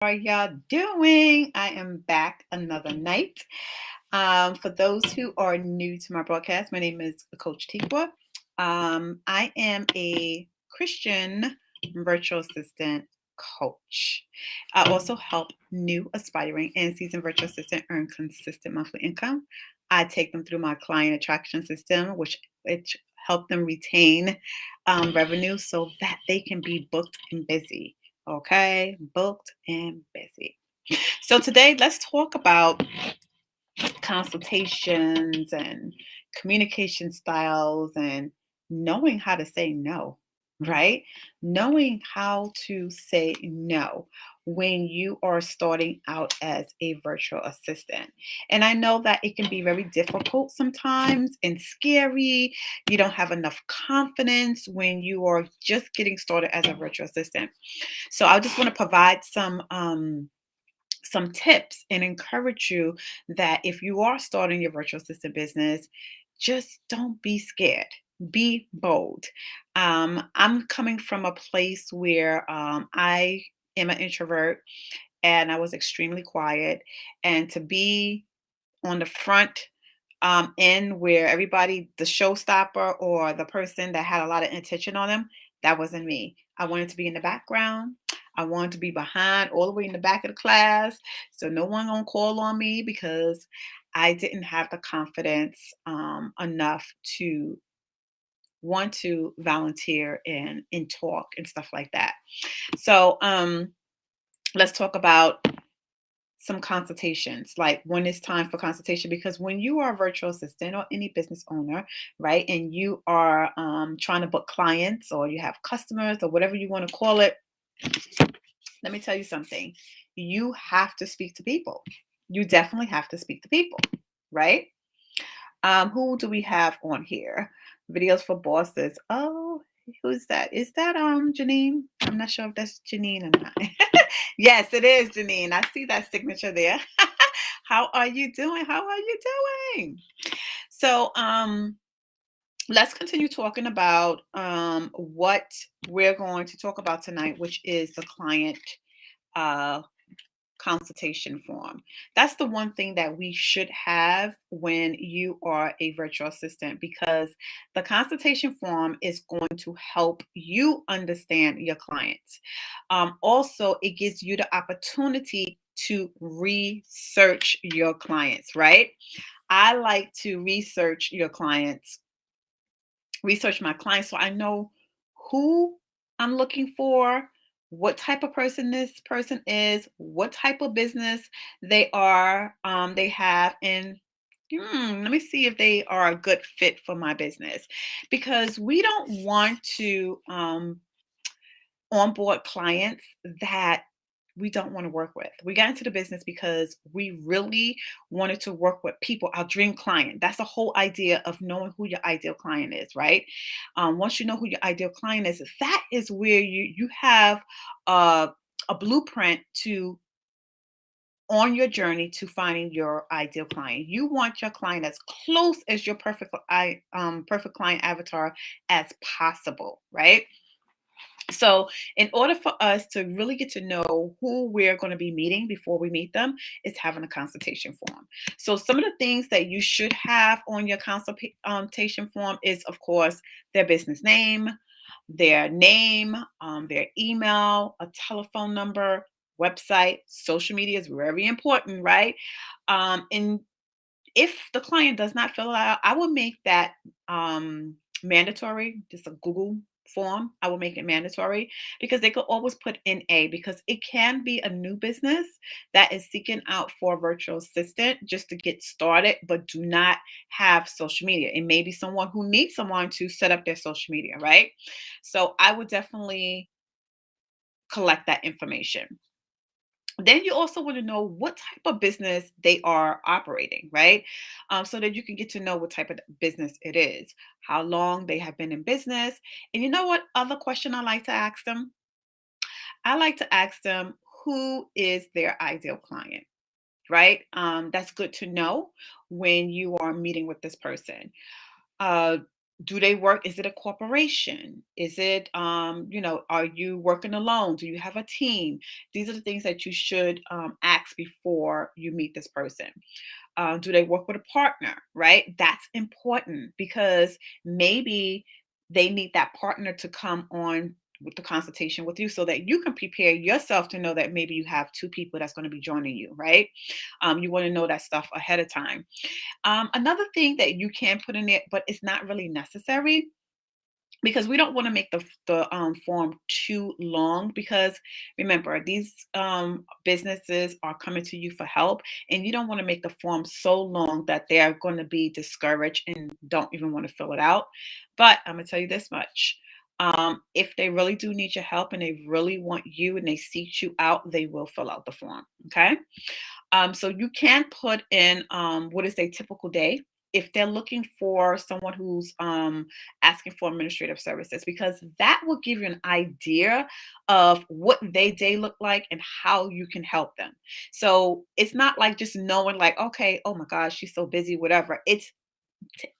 Are y'all doing? I am back another night. For those who are new to my broadcast, my name is Coach Tikwa. I am a Christian virtual assistant coach. I also help new, aspiring, and seasoned virtual assistant earn consistent monthly income. I take them through my client attraction system, which help them retain revenue so that they can be booked and busy. Okay, booked and busy. So today, let's talk about consultations and communication styles and knowing how to say no, right? Knowing how to say no when you are starting out as a virtual assistant. And I know that it can be very difficult sometimes and scary. You don't have enough confidence when you are just getting started as a virtual assistant. So I just want to provide some tips and encourage you that if you are starting your virtual assistant business, just don't be scared. Be bold. I'm coming from a place where I am an introvert and I was extremely quiet. And to be on the front end where everybody, the showstopper or the person that had a lot of attention on them, that wasn't me. I wanted to be in the background. I wanted to be behind, all the way in the back of the class, so no one gonna call on me because I didn't have the confidence enough to want to volunteer and talk and stuff like that. So let's talk about some consultations, like when it's time for consultation, because when you are a virtual assistant or any business owner, right, and you are trying to book clients or you have customers or whatever you want to call it, let me tell you something. You have to speak to people. You definitely have to speak to people, right? Who do we have on here? Videos for bosses. Oh, who's that? Is that Janine? I'm not sure if that's Janine or not. Yes, it is Janine. I see that signature there. How are you doing? How are you doing? So let's continue talking about what we're going to talk about tonight, which is the client uh, consultation form. That's the one thing that we should have when you are a virtual assistant, because the consultation form is going to help you understand your clients. Also, it gives you the opportunity to research your clients, right? I like to research my clients so I know who I'm looking for, what type of person this person is, what type of business they have, and let me see if they are a good fit for my business. Because we don't want to onboard clients that we don't want to work with. We got into the business because we really wanted to work with people, our dream client. That's the whole idea of knowing who your ideal client is, right? Once you know who your ideal client is, that is where you have a blueprint to on your journey to finding your ideal client. You want your client as close as your perfect client avatar as possible, right? So, in order for us to really get to know who we're going to be meeting before we meet them, is having a consultation form. So, some of the things that you should have on your consultation form is, of course, their business name, their email, a telephone number, website, social media is very important, right? And if the client does not fill it out, I will make that mandatory, just a Google form. I will make it mandatory because they could always put in a, because it can be a new business that is seeking out for a virtual assistant just to get started, but do not have social media. It may be someone who needs someone to set up their social media, right? So I would definitely collect that information. Then you also want to know what type of business they are operating, right? So that you can get to know what type of business it is, how long they have been in business. And you know what other question I like to ask them? I like to ask them, who is their ideal client, right? That's good to know when you are meeting with this person. Uh, Do they work? Is it a corporation? Is it, are you working alone? Do you have a team? These are the things that you should ask before you meet this person. Do they work with a partner? Right? That's important because maybe they need that partner to come on with the consultation with you so that you can prepare yourself to know that maybe you have two people that's going to be joining you, right? You want to know that stuff ahead of time. Another thing that you can put in there, but it's not really necessary because we don't want to make the form too long because remember these businesses are coming to you for help and you don't want to make the form so long that they're going to be discouraged and don't even want to fill it out. But I'm going to tell you this much. If they really do need your help and they really want you and they seek you out, they will fill out the form. Okay. So you can put in what is a typical day if they're looking for someone who's asking for administrative services, because that will give you an idea of what their day look like and how you can help them. So it's not like just knowing like, okay, oh my gosh, she's so busy, whatever. It's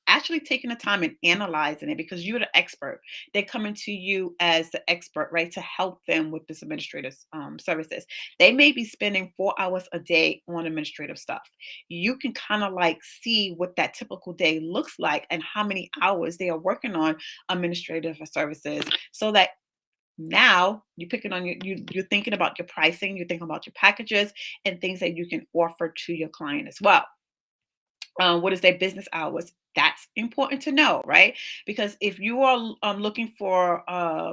actually taking the time and analyzing it because you're the expert. They're coming to you as the expert, right, to help them with this administrative services. They may be spending 4 hours a day on administrative stuff. You can kind of like see what that typical day looks like and how many hours they are working on administrative services so that now you're picking on you're thinking about your pricing, you're thinking about your packages and things that you can offer to your client as well. What is their business hours? That's important to know, right? Because if you are looking for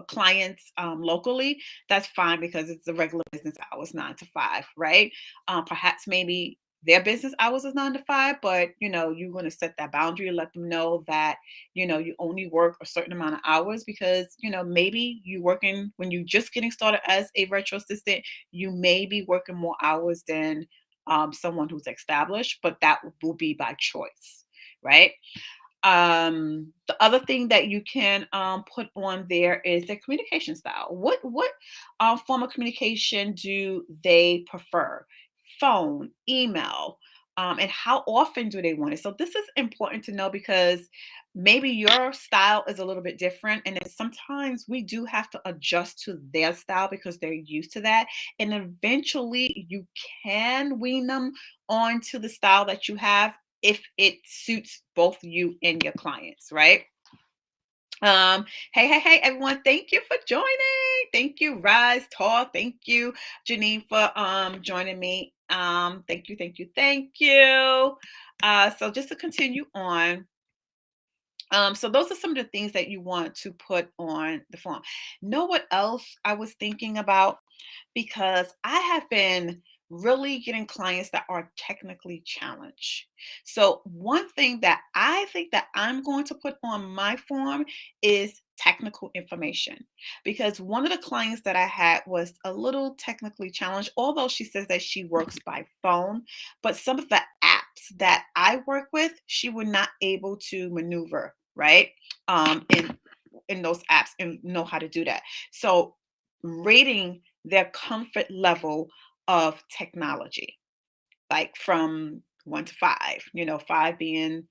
clients locally, that's fine because it's the regular business hours, 9 to 5, right? Perhaps maybe their business hours is 9 to 5, but you're going to set that boundary and let them know that you only work a certain amount of hours because maybe you working when you just getting started as a virtual assistant, you may be working more hours than someone who's established, but that will be by choice, right? The other thing that you can put on there is their communication style. What form of communication do they prefer? Phone, email, and how often do they want it? So this is important to know because maybe your style is a little bit different, and then sometimes we do have to adjust to their style because they're used to that. And eventually, you can wean them onto the style that you have if it suits both you and your clients, right? Um, hey, everyone. Thank you for joining. Thank you, Rise Talk. Thank you, Janine, for joining me. Thank you. So just to continue on, so those are some of the things that you want to put on the form. Know what else I was thinking about? Because I have been really getting clients that are technically challenged. So one thing that I think that I'm going to put on my form is technical information because one of the clients that I had was a little technically challenged, although she says that she works by phone, but some of the apps that I work with, she was not able to maneuver, right? In those apps and know how to do that. So rating their comfort level of technology, like from 1 to 5, 5 being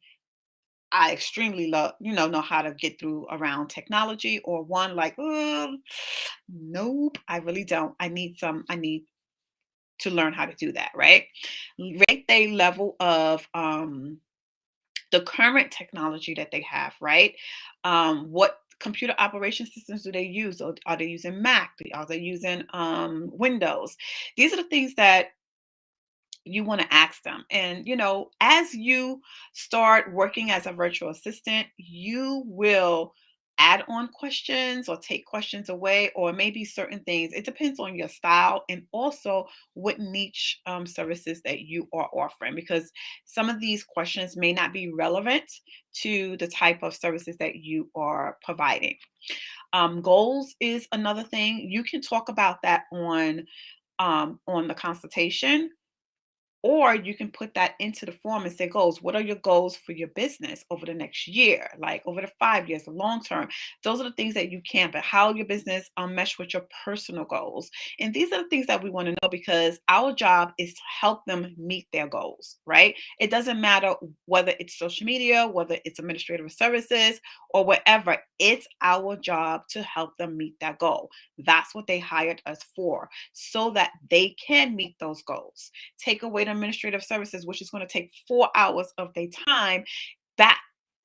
I extremely love, know how to get through around technology, or one like, oh, nope, I really don't. I need to learn how to do that, right? Rate their level of the current technology that they have, right? What computer operation systems do they use? Or are they using Mac? Are they using Windows? These are the things that you want to ask them. And, as you start working as a virtual assistant, you will add on questions or take questions away, or maybe certain things. It depends on your style and also what niche services that you are offering, because some of these questions may not be relevant to the type of services that you are providing. Goals is another thing. You can talk about that on the consultation, Or you can put that into the form and say goals. What are your goals for your business over the next year, like over the 5 years, the long term? Those are the things that you can, but how your business mesh with your personal goals. And these are the things that we want to know because our job is to help them meet their goals, right? It doesn't matter whether it's social media, whether it's administrative services, or whatever. It's our job to help them meet that goal. That's what they hired us for, so that they can meet those goals. Take away the administrative services, which is going to take 4 hours of their time back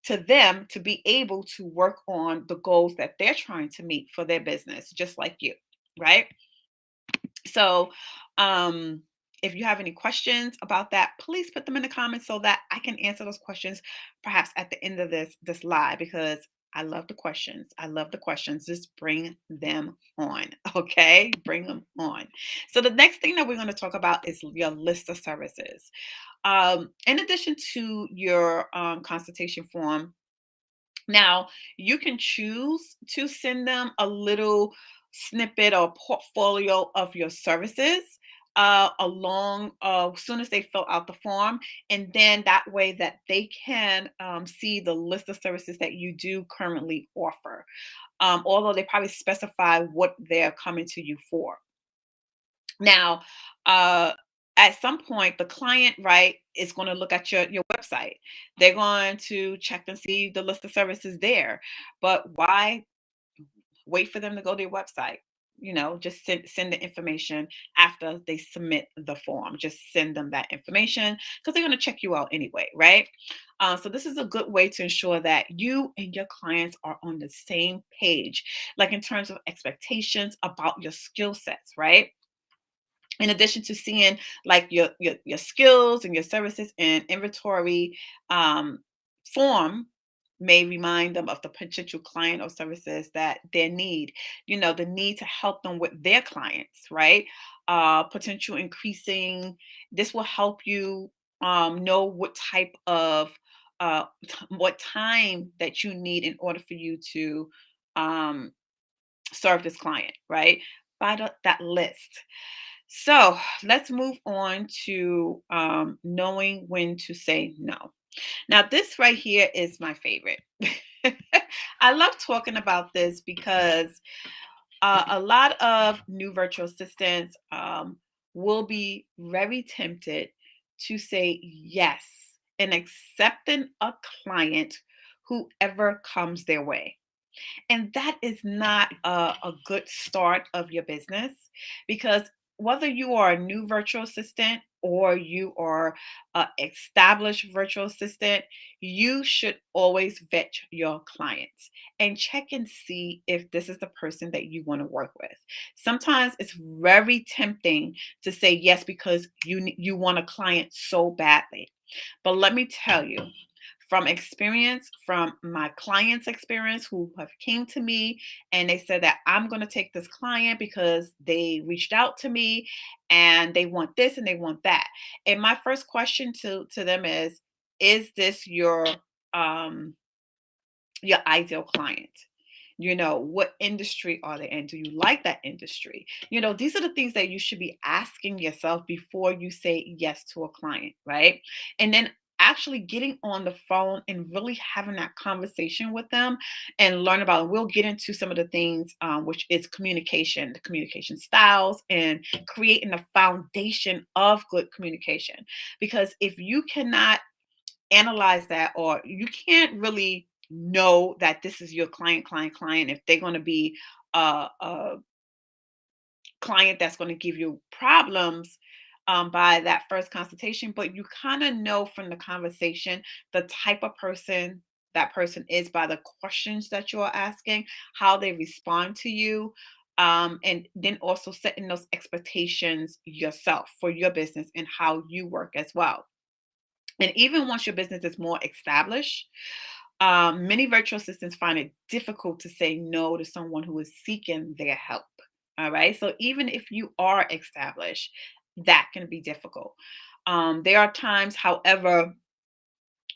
to them to be able to work on the goals that they're trying to meet for their business, just like you, right? So, um, if you have any questions about that, please put them in the comments so that I can answer those questions perhaps at the end of this live because I love the questions. I love the questions. Just bring them on. Okay? Bring them on. So the next thing that we're going to talk about is your list of services. In addition to your consultation form, now, you can choose to send them a little snippet or portfolio of your services along as soon as they fill out the form, and then that way that they can see the list of services that you do currently offer. Although they probably specify what they're coming to you for. Now, uh, at some point, the client, right, is going to look at your website. They're going to check and see the list of services there. But why wait for them to go to your website? Just send the information after they submit the form. Just send them that information because they're going to check you out anyway, right? So this is a good way to ensure that you and your clients are on the same page, like in terms of expectations about your skill sets, right? In addition to seeing like your skills and your services and inventory form may remind them of the potential client or services that they need, the need to help them with their clients, right? Potential increasing. This will help you know what type of what time that you need in order for you to um, serve this client, right? By that list. So let's move on to knowing when to say no. Now, this right here is my favorite. I love talking about this because a lot of new virtual assistants will be very tempted to say yes and accepting a client whoever comes their way. And that is not a good start of your business because whether you are a new virtual assistant or you are an established virtual assistant, you should always vet your clients and check and see if this is the person that you want to work with. Sometimes it's very tempting to say yes because you want a client so badly. But let me tell you, from experience, from my clients' experience who have came to me and they said that I'm going to take this client because they reached out to me and they want this and they want that. And my first question to them is this um your ideal client? What industry are they in? Do you like that industry? These are the things that you should be asking yourself before you say yes to a client, right? And then actually getting on the phone and really having that conversation with them and learn about it. We'll get into some of the things, which is communication, the communication styles, and creating a foundation of good communication. Because if you cannot analyze that, or you can't really know that this is your client if they're going to be a client that's going to give you problems by that first consultation, but you kind of know from the conversation the type of person that person is by the questions that you're asking, how they respond to you, and then also setting those expectations yourself for your business and how you work as well. And even once your business is more established, many virtual assistants find it difficult to say no to someone who is seeking their help. All right. So even if you are established, that can be difficult. There are times, however,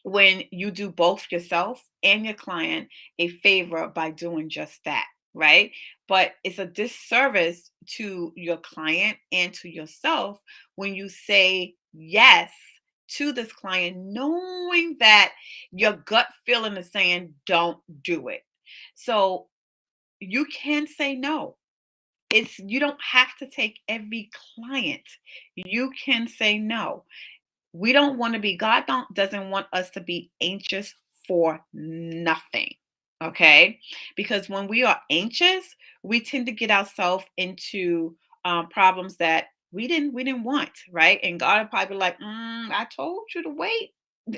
when you do both yourself and your client a favor by doing just that. right? But it's a disservice to your client and to yourself when you say yes to this client, knowing that your gut feeling is saying, don't do it. So you can say no. You don't have to take every client. You can say no. We don't want to be, God doesn't want us to be anxious for nothing. Okay? Because when we are anxious, we tend to get ourselves into problems that we didn't want, right? And God will probably be like, I told you to wait.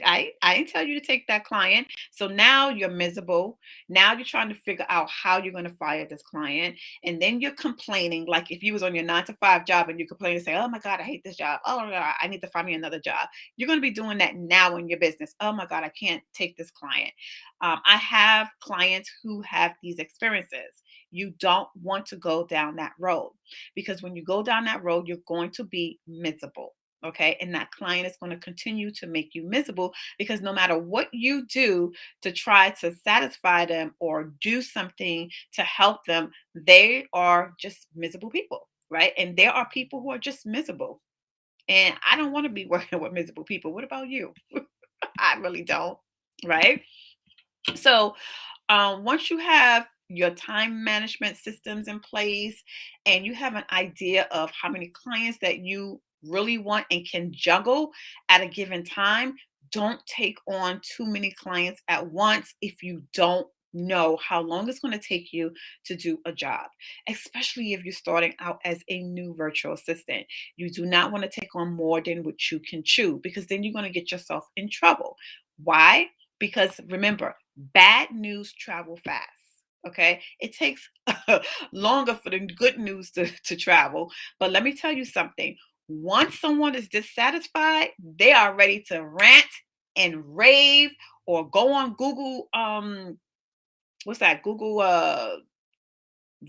I didn't tell you to take that client. So now you're miserable. Now you're trying to figure out how you're going to fire this client. And then you're complaining, like if you was on your 9 to 5 job and you complain and say, oh my God, I hate this job. Oh my God, I need to find me another job. You're going to be doing that now in your business. Oh my God, I can't take this client. I have clients who have these experiences. You don't want to go down that road, because when you go down that road, you're going to be miserable. Okay. And that client is going to continue to make you miserable, because no matter what you do to try to satisfy them or do something to help them, they are just miserable people. Right. And there are people who are just miserable. And I don't want to be working with miserable people. What about you? I really don't. Right. So once you have your time management systems in place and you have an idea of how many clients that you really want and can juggle at a given time, don't take on too many clients at once if you don't know how long it's going to take you to do a job, especially if you're starting out as a new virtual assistant. You do not want to take on more than what you can chew, because then you're going to get yourself in trouble. Why? Because remember, bad news travel fast. Okay. It takes longer for the good news to travel. But let me tell you something. Once someone is dissatisfied, they are ready to rant and rave or go on Google, what's that? Google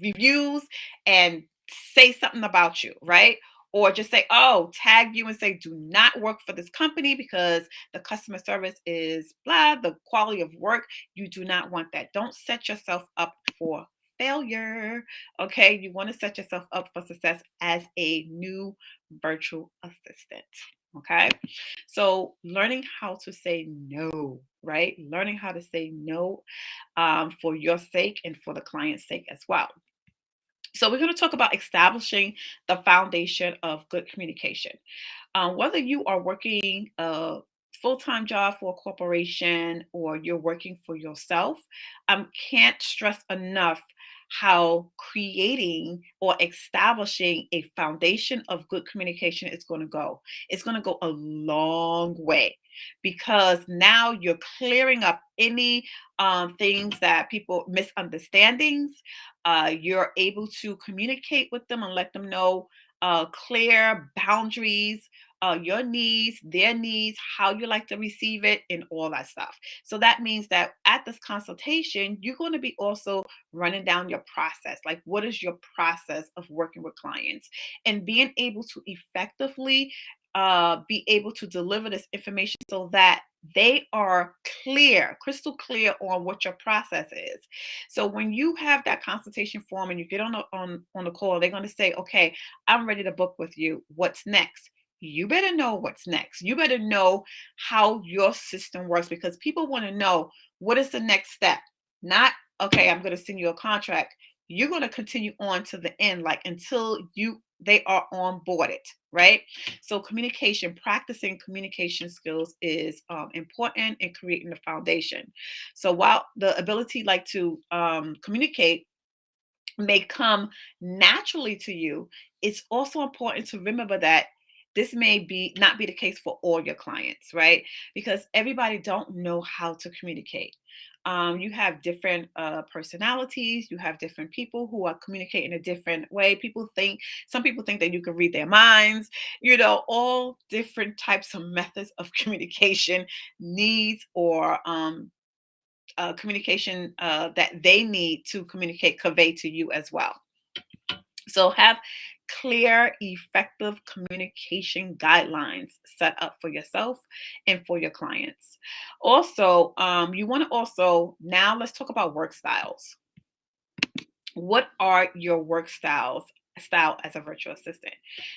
reviews and say something about you, right? Or just say, oh, tag you and say, do not work for this company because the customer service is blah, the quality of work. You do not want that. Don't set yourself up for failure. Okay. You want to set yourself up for success as a new virtual assistant. Okay. So learning how to say no, right? Learning how to say no for your sake and for the client's sake as well. So, we're going to talk about establishing the foundation of good communication. Whether you are working a full time job for a corporation or you're working for yourself, can't stress enough how creating or establishing a foundation of good communication is going to go. It's going to go a long way, because now you're clearing up any things that people misunderstandings. You're able to communicate with them and let them know clear boundaries, your needs, their needs, how you like to receive it, and all that stuff. So that means that at this consultation, you're going to be also running down your process. Like, what is your process of working with clients and being able to effectively be able to deliver this information so that they are clear, crystal clear on what your process is. So when you have that consultation form and you get on the call, they're going to say, "Okay, I'm ready to book with you. What's next?" You better know what's next. You better know how your system works, because people want to know what is the next step. Not, okay, I'm going to send you a contract. You're going to continue on to the end, like until they are onboarded, right? So communication, practicing communication skills is important in creating the foundation. So while the ability like to communicate may come naturally to you, it's also important to remember that this may be not be the case for all your clients, right? Because everybody don't know how to communicate. You have different personalities. You have different people who are communicating a different way. Some people think that you can read their minds. All different types of methods of communication needs or communication that they need to communicate, convey to you as well. So have clear, effective communication guidelines set up for yourself and for your clients. Also, you want to also, now let's talk about work styles. What are your work style as a virtual assistant?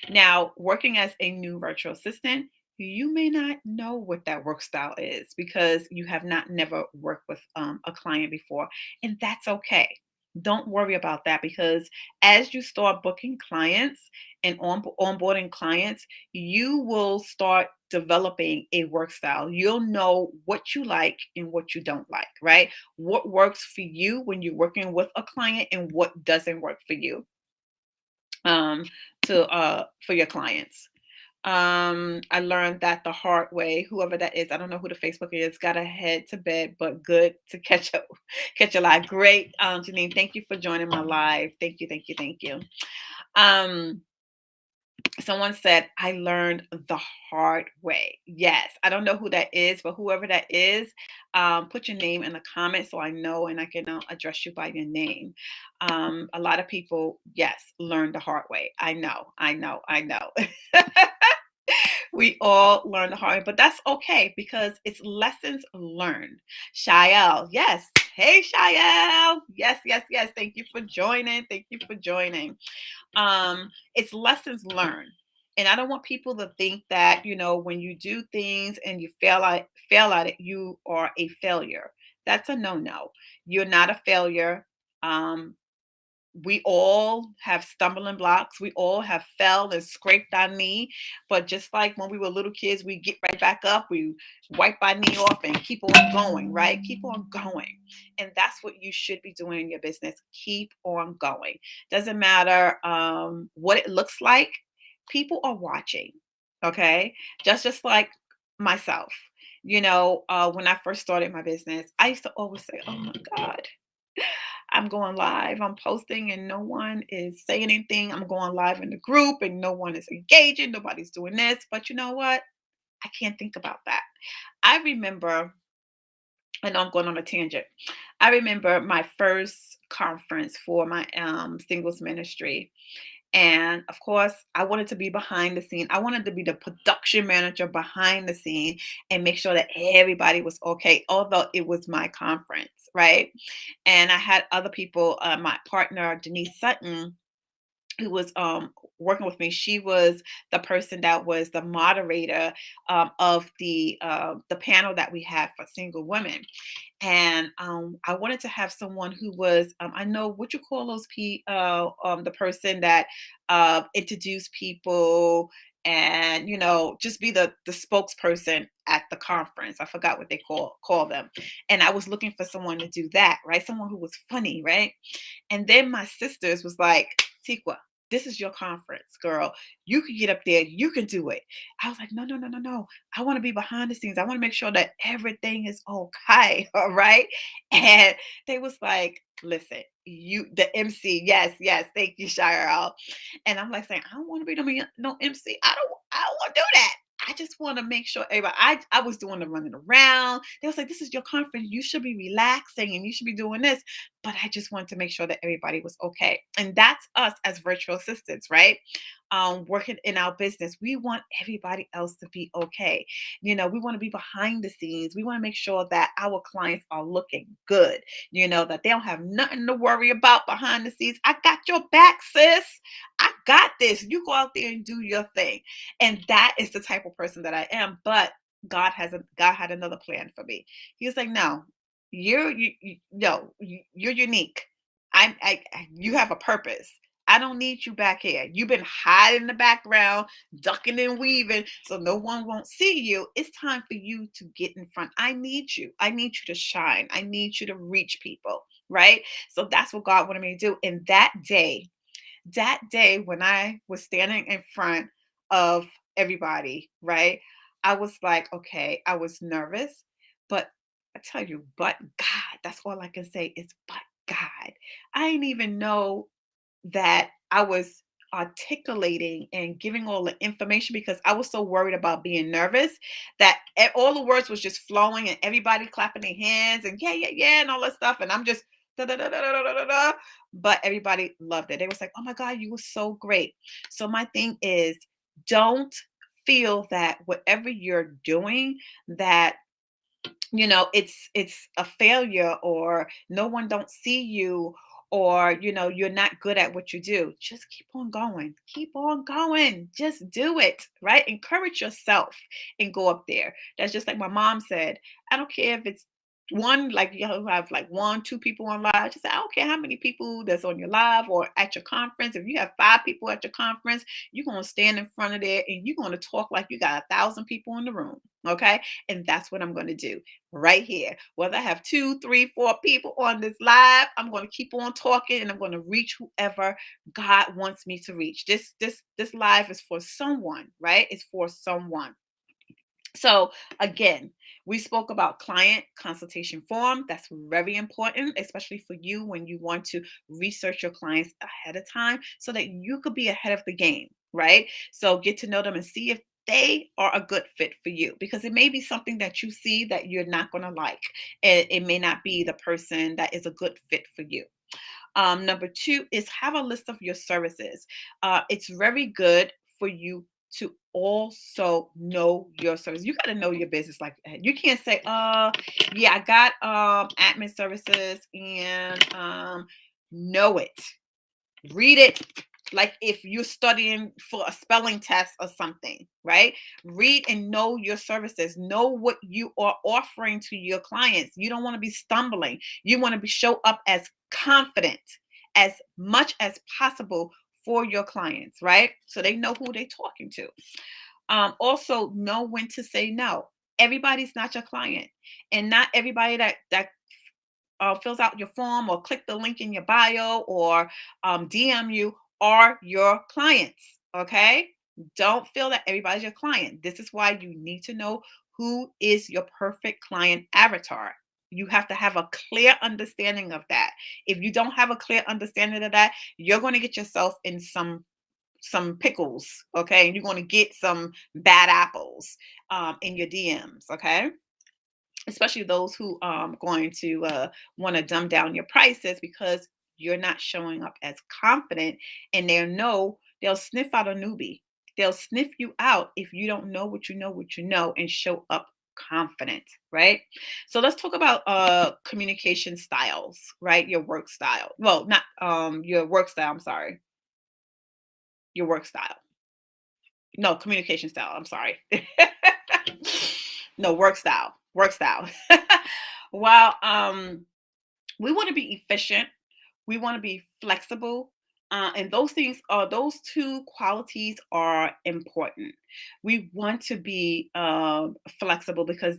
Now, working as a new virtual assistant, you may not know what that work style is because you have not never worked with a client before, and that's okay. Don't worry about that because as you start booking clients and onboarding clients, you will start developing a work style. You'll know what you like and what you don't like, right? What works for you when you're working with a client and what doesn't work for you, um, to for your clients. I learned that the hard way. Whoever that is, I don't know who the Facebook is, got to head to bed, but good to catch up, catch a live. Great, Janine. Thank you for joining my live. Thank you, thank you, thank you. Um, Someone said, I learned the hard way. Yes, I don't know who that is, but whoever that is, put your name in the comments so I know and I can address you by your name. A lot of people, yes, learn the hard way. I know, I know, I know. We all learn the hard way, but that's okay because it's lessons learned. Shael, yes. Hey, Shael. Yes, yes, yes. Thank you for joining. Thank you for joining. It's lessons learned. And I don't want people to think that, when you do things and you fail at it, you are a failure. That's a no-no. You're not a failure. Um, we all have stumbling blocks. We all have fell and scraped our knee. But just like when we were little kids, we get right back up, we wipe our knee off and keep on going, right? Keep on going. And that's what you should be doing in your business. Keep on going. Doesn't matter what it looks like. People are watching. Okay. Just like myself. When I first started my business, I used to always say, oh my God, I'm going live, I'm posting, and no one is saying anything. I'm going live in the group, and no one is engaging. Nobody's doing this. But you know what? I can't think about that. I remember, I know I'm going on a tangent. I remember my first conference for my singles ministry. And of course, I wanted to be behind the scene. I wanted to be the production manager behind the scene and make sure that everybody was okay, although it was my conference, right? And I had other people, my partner, Denise Sutton, who was working with me. She was the person that was the moderator of the panel that we had for single women. And I wanted to have someone who was, I know what you call those the person that introduce people and just be the spokesperson at the conference. I forgot what they call them. And I was looking for someone to do that, right? Someone who was funny, right? And then my sisters was like, Tikwa, this is your conference, girl. You can get up there. You can do it. I was like, no, no, no, no, no. I want to be behind the scenes. I want to make sure that everything is okay. All right. And they was like, listen, the MC. Yes, yes. Thank you, Shire. And I'm like saying, I don't want to be no MC. I don't want to do that. I just want to make sure everybody, I was doing the running around. They was like, this is your conference. You should be relaxing and you should be doing this. But I just wanted to make sure that everybody was okay. And that's us as virtual assistants, right? Working in our business. We want everybody else to be okay. We want to be behind the scenes. We want to make sure that our clients are looking good, that they don't have nothing to worry about behind the scenes. I got your back, sis. I got this. You go out there and do your thing. And that is the type of person that I am. But God had another plan for me. He was like, no, no, you're unique. You have a purpose. I don't need you back here. You've been hiding in the background, ducking and weaving, so no one won't see you. It's time for you to get in front. I need you. I need you to shine. I need you to reach people, right? So that's what God wanted me to do. And that day when I was standing in front of everybody, right? I was like, okay, I was nervous, but I tell you, but God, that's all I can say is, but God. I didn't even know that I was articulating and giving all the information because I was so worried about being nervous that all the words was just flowing and everybody clapping their hands and yeah, yeah, yeah, and all that stuff. And I'm just da da da da da da da da. But everybody loved it. They was like, "Oh my God, you were so great." So my thing is, don't feel that whatever you're doing that it's a failure or no one don't see you or you're not good at what you do, just keep on going, just do it, right? Encourage yourself and go up there. That's just like my mom said. I don't care if it's one, like you have like one, two people on live. Just say, I don't care how many people that's on your live or at your conference. If you have five people at your conference, you're going to stand in front of there and you're going to talk like you got 1,000 people in the room. Okay. And that's what I'm going to do right here. Whether I have two, three, four people on this live, I'm going to keep on talking and I'm going to reach whoever God wants me to reach. This live is for someone, right? It's for someone. So again, we spoke about client consultation form. That's very important, especially for you when you want to research your clients ahead of time so that you could be ahead of the game, right? So get to know them and see if they are a good fit for you, because it may be something that you see that you're not going to like. And it may not be the person that is a good fit for you. Number two is have a list of your services. It's very good for you to also know your service. You got to know your business like that. You can't say, yeah, I got admin services and know it. Read it like if you're studying for a spelling test or something, right? Read and know your services. Know what you are offering to your clients. You don't want to be stumbling. You want to be show up as confident as much as possible for your clients, right? So they know who they're talking to. Also know when to say no. Everybody's not your client, and not everybody that fills out your form or click the link in your bio or DM you are your clients. Okay. Don't feel that everybody's your client. This is why you need to know who is your perfect client avatar. You have to have a clear understanding of that. If you don't have a clear understanding of that, you're going to get yourself in some pickles, okay? And you're going to get some bad apples in your DMs, okay? Especially those who going to want to dumb down your prices because you're not showing up as confident, and they'll sniff out a newbie. They'll sniff you out if you don't know what you know and show up confident, right? So let's talk about communication styles, right? Your work style. Well, not your work style, I'm sorry. Your work style. No, communication style, I'm sorry. No, work style. Work style. Well, we want to be efficient. We want to be flexible. And those two qualities are important. We want to be flexible because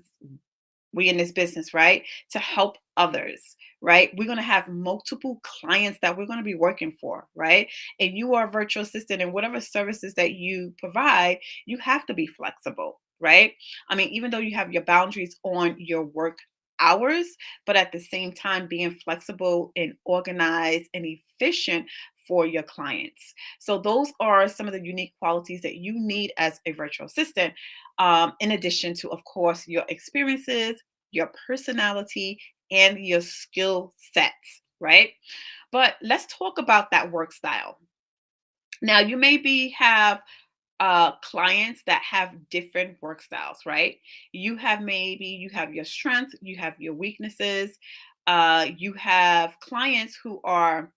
we in this business, right? To help others, right? We're going to have multiple clients that we're going to be working for, right? And you are a virtual assistant, and whatever services that you provide, you have to be flexible, right? I mean, even though you have your boundaries on your work hours, but at the same time being flexible and organized and efficient for your clients. So those are some of the unique qualities that you need as a virtual assistant, in addition to, of course, your experiences, your personality, and your skill sets, right? But let's talk about that work style. Now, you maybe have clients that have different work styles, right? You have your strengths, you have your weaknesses. You have clients who are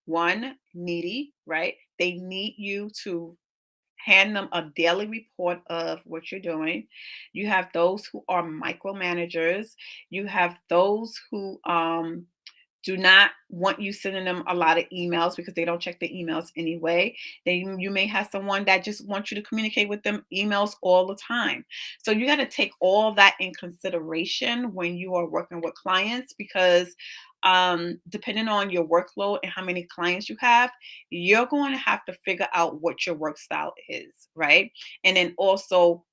one needy, right? They need you to hand them a daily report of what you're doing. You have those who are micromanagers. You have those who do not want you sending them a lot of emails because they don't check the emails anyway. You may have someone that just wants you to communicate with them emails all the time. So you got to take all that in consideration when you are working with clients, because depending on your workload and how many clients you have, you're going to have to figure out what your work style is, right? And then also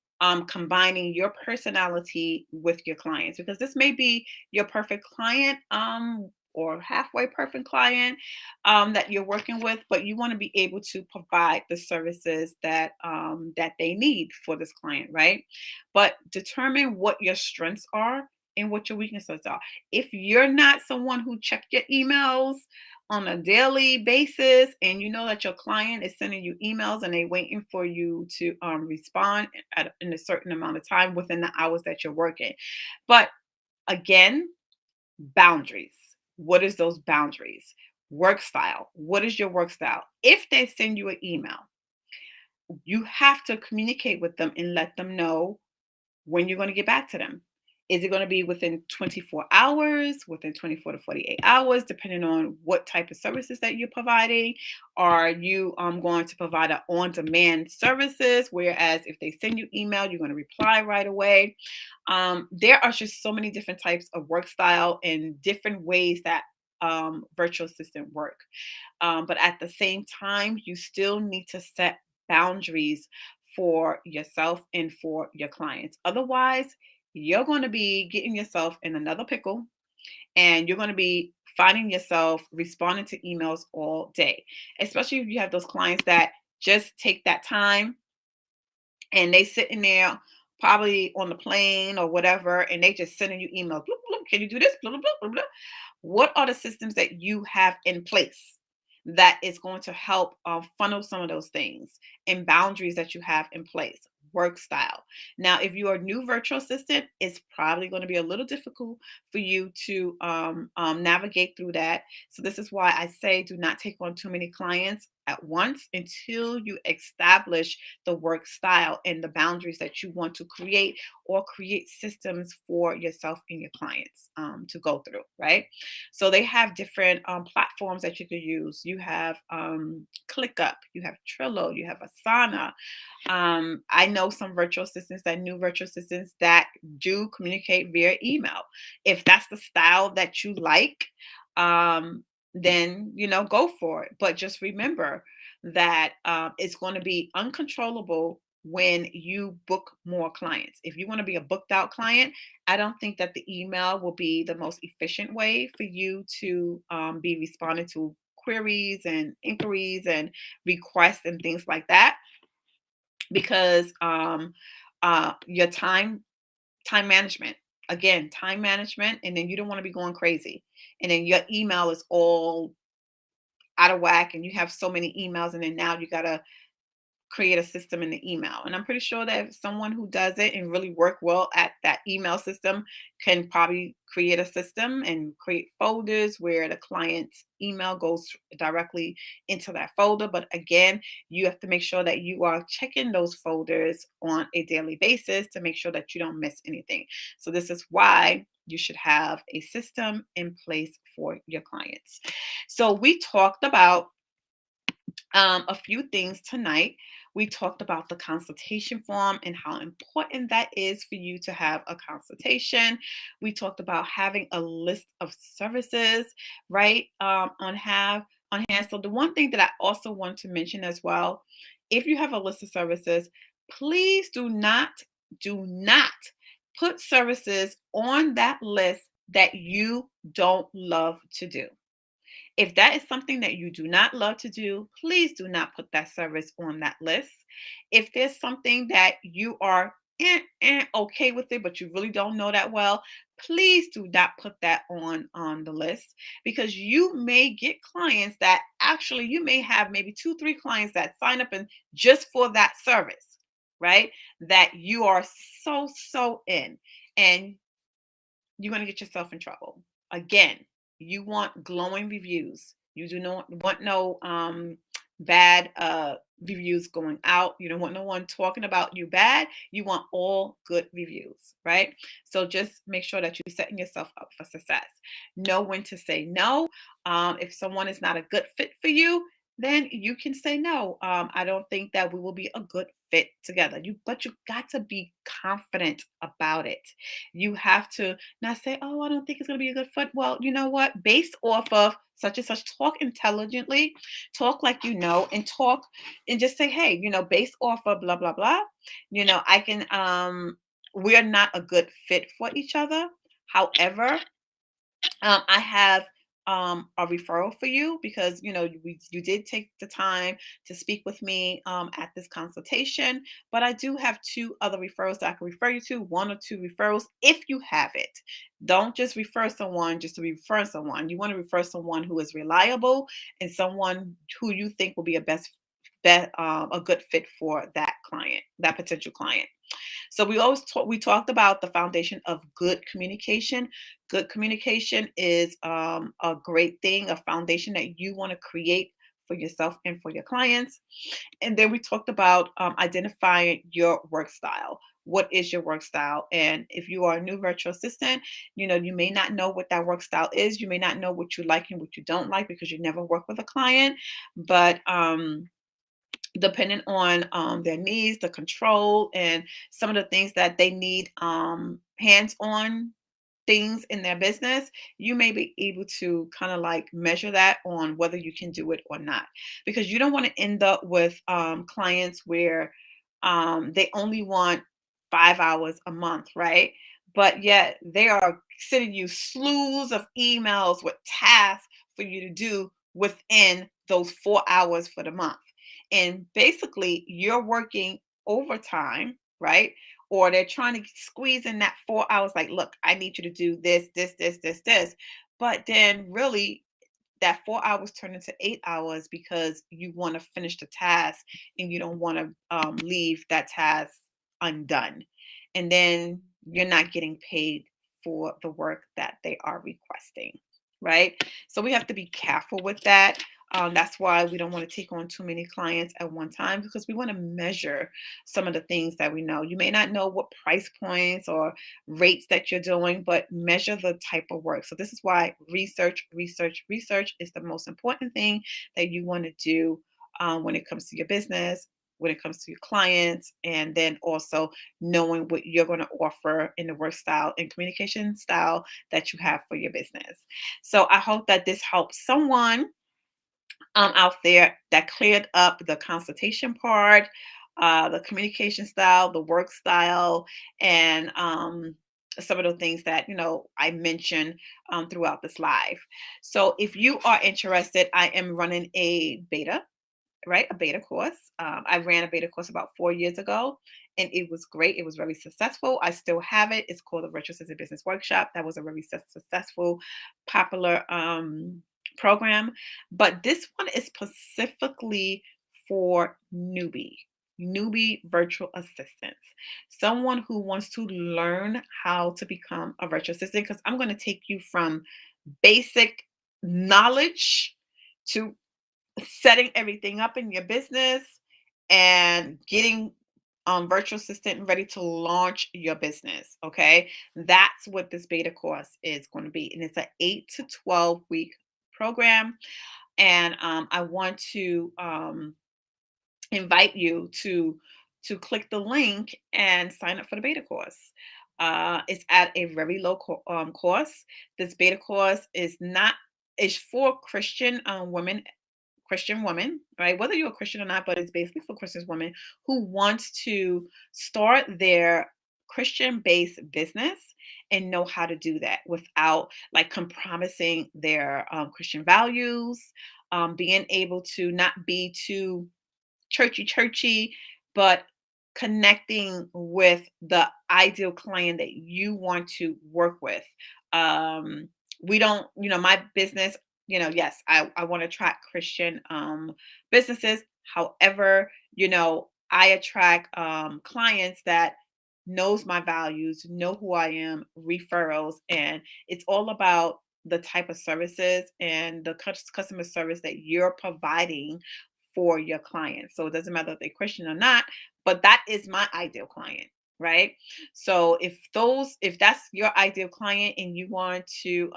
combining your personality with your clients, because this may be your perfect client, or halfway perfect client that you're working with, but you want to be able to provide the services that they need for this client, right? But determine what your strengths are and what your weaknesses are. If you're not someone who check your emails on a daily basis, and you know that your client is sending you emails and they waiting for you to respond in a certain amount of time within the hours that you're working. But again, boundaries. What is those boundaries? Work style. What is your work style? If they send you an email, you have to communicate with them and let them know when you're going to get back to them. Is it going to be within 24 hours, within 24 to 48 hours, depending on what type of services that you're providing? Are you going to provide an on-demand services? Whereas if they send you email, you're going to reply right away. There are just so many different types of work style and different ways that virtual assistant work. But at the same time, you still need to set boundaries for yourself and for your clients. Otherwise, you're going to be getting yourself in another pickle and you're going to be finding yourself responding to emails all day, especially if you have those clients that just take that time and they sitting there probably on the plane or whatever and they just sending you emails. Bloop, bloop, can you do this? Blah, blah, blah, blah. What are the systems that you have in place that is going to help funnel some of those things and boundaries that you have in place? Work style. Now, if you are a new virtual assistant, it's probably going to be a little difficult for you to navigate through that. So, this is why I say do not take on too many clients at once until you establish the work style and the boundaries that you want to create or create systems for yourself and your clients to go through, right? So they have different platforms that you could use. You have ClickUp, you have Trello, you have Asana. I know some virtual assistants that new virtual assistants that do communicate via email. If that's the style that you like, then go for it. But just remember that it's going to be uncontrollable when you book more clients. If you want to be a booked out client, I don't think that the email will be the most efficient way for you to be responding to queries and inquiries and requests and things like that because your time management, again, time management, and then you don't want to be going crazy and then your email is all out of whack and you have so many emails and then now you got to create a system in the email. And I'm pretty sure that someone who does it and really work well at that email system can probably create a system and create folders where the client's email goes directly into that folder. But again, you have to make sure that you are checking those folders on a daily basis to make sure that you don't miss anything. So this is why you should have a system in place for your clients. So we talked about a few things tonight. We talked about the consultation form and how important that is for you to have a consultation. We talked about having a list of services, right, on hand. So the one thing that I also want to mention as well, if you have a list of services, please do not put services on that list that you don't love to do. If that is something that you do not love to do, please do not put that service on that list. If there's something that you are okay with it, but you really don't know that well, please do not put that on the list because you may get clients that actually you may have maybe two, three clients that sign up and just for that service, right? That you are so in. And you're going to get yourself in trouble. Again, you want glowing reviews. You do not want no bad reviews going out. You don't want no one talking about you bad. You want all good reviews, right? So just make sure that you're setting yourself up for success. Know when to say no. If someone is not a good fit for you, then you can say no. I don't think that we will be a good fit together. But you got to be confident about it. You have to not say, "Oh, I don't think it's going to be a good fit." Well, you know what? Based off of such and such, talk intelligently, talk like you know, and talk and just say, "Hey, based off of blah blah blah, I can. We're not a good fit for each other. However, I have a referral for you because you did take the time to speak with me at this consultation. But I do have two other referrals that I can refer you to, one or two referrals if you have it. Don't just refer someone just to refer someone. You want to refer someone who is reliable and someone who you think will be a good fit for that client, that potential client. So we talked about the foundation of good communication. Good communication is a great thing, a foundation that you want to create for yourself and for your clients. And then we talked about identifying your work style. What is your work style? And if you are a new virtual assistant, you may not know what that work style is. You may not know what you like and what you don't like because you never work with a client. But depending on their needs, the control, and some of the things that they need hands-on things in their business, you may be able to kind of like measure that on whether you can do it or not. Because you don't want to end up with clients where they only want 5 hours a month, right? But yet they are sending you slews of emails with tasks for you to do within those 4 hours for the month. And basically, you're working overtime, right? Or they're trying to squeeze in that 4 hours, like, look, I need you to do this, this. But then really that 4 hours turn into 8 hours because you want to finish the task and you don't want to leave that task undone. And then you're not getting paid for the work that they are requesting, right? So we have to be careful with that. That's why we don't want to take on too many clients at one time because we want to measure some of the things that we know. You may not know what price points or rates that you're doing, but measure the type of work. So this is why research is the most important thing that you want to do when it comes to your business, when it comes to your clients, and then also knowing what you're going to offer in the work style and communication style that you have for your business. So I hope that this helps someone out there that cleared up the consultation part, the communication style, the work style, and some of the things that I mentioned throughout this live. So if you are interested, I am running a beta, right? A beta course. I ran a beta course about 4 years ago, and it was great. It was very successful. I still have it. It's called the Virtual Assistant Business Workshop. That was a very successful, popular program. But this one is specifically for newbie virtual assistants, someone who wants to learn how to become a virtual assistant. Because I'm going to take you from basic knowledge to setting everything up in your business and getting virtual assistant ready to launch your business. Okay, that's what this beta course is going to be, and it's an 8 to 12 week program. And I want to invite you to click the link and sign up for the beta course. It's at a very low cost. This beta course is for Christian women, right? Whether you're a Christian or not, but it's basically for Christian women who want to start their Christian based business and know how to do that without like compromising their Christian values, being able to not be too churchy, but connecting with the ideal client that you want to work with. We don't, my business, yes, I want to attract Christian businesses. However, I attract clients that knows my values, know who I am, referrals, and it's all about the type of services and the customer service that you're providing for your clients. So it doesn't matter if they're Christian or not, but that is my ideal client, right? So if that's your ideal client and you want to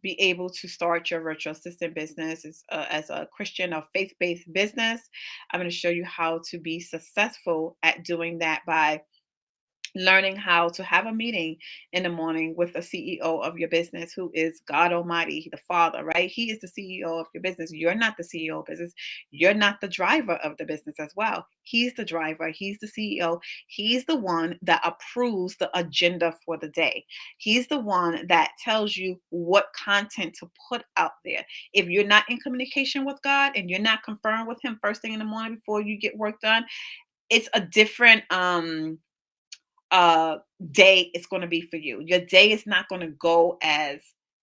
be able to start your virtual assistant business as a Christian or faith-based business, I'm going to show you how to be successful at doing that by learning how to have a meeting in the morning with the CEO of your business, who is God Almighty, the Father, right? He is the CEO of your business. You're not the CEO of business. You're not the driver of the business as well. He's the driver. He's the CEO. He's the one that approves the agenda for the day. He's the one that tells you what content to put out there. If you're not in communication with God and you're not confirmed with Him first thing in the morning before you get work done, it's a different uh day it's going to be for you. Your day is not going to go as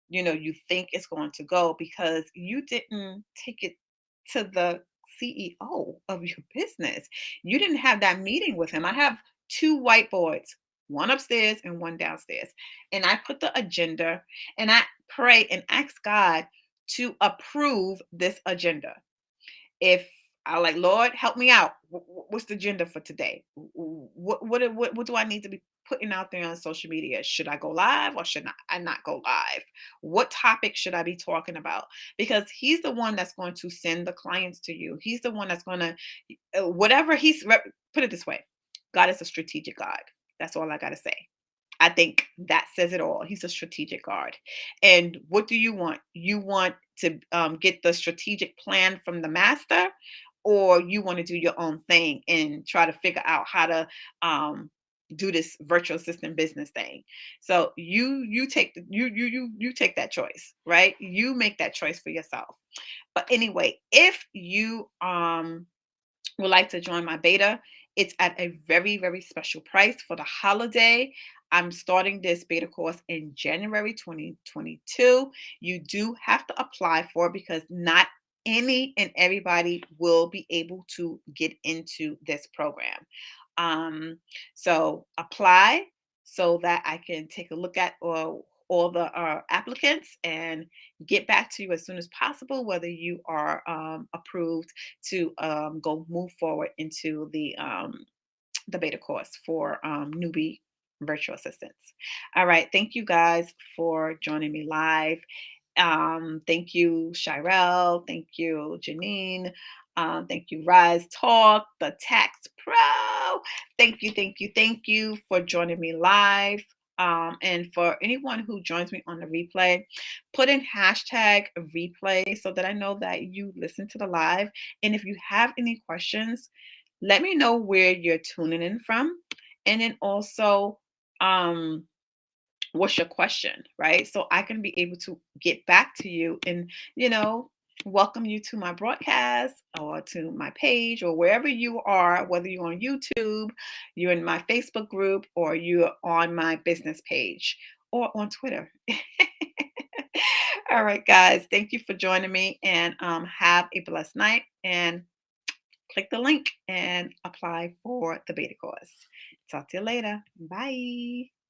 you think it's going to go because you didn't take it to the CEO of your business. You didn't have that meeting with him. I have two whiteboards, one upstairs and one downstairs. And I put the agenda and I pray and ask God to approve this agenda. If I like, Lord, help me out. What's the agenda for today? What do I need to be putting out there on social media? Should I go live or should I not go live? What topic should I be talking about? Because he's the one that's going to send the clients to you. He's the one that's going to whatever put it this way. God is a strategic God. That's all I got to say. I think that says it all. He's a strategic guard. And what do you want? You want to get the strategic plan from the master, or you want to do your own thing and try to figure out how to do this virtual assistant business thing. So you take you take that choice, right? You make that choice for yourself. But anyway, if you would like to join my beta, it's at a very, very special price for the holiday. I'm starting this beta course in January 2022. You do have to apply for it because not any and everybody will be able to get into this program. Um, so apply so that I can take a look at all the applicants and get back to you as soon as possible, whether you are approved to go move forward into the beta course for newbie virtual assistants. All right. Thank you guys for joining me live. Thank you, Shirelle. Thank you, Janine. Thank you, Rise Talk, the Tax Pro. Thank you for joining me live. And for anyone who joins me on the replay, put in hashtag replay so that I know that you listen to the live. And if you have any questions, let me know where you're tuning in from. And then also, what's your question, right? So I can be able to get back to you and, you know, welcome you to my broadcast or to my page or wherever you are, whether you're on YouTube, you're in my Facebook group, or you're on my business page or on Twitter. All right, guys, thank you for joining me and have a blessed night and click the link and apply for the beta course. Talk to you later. Bye.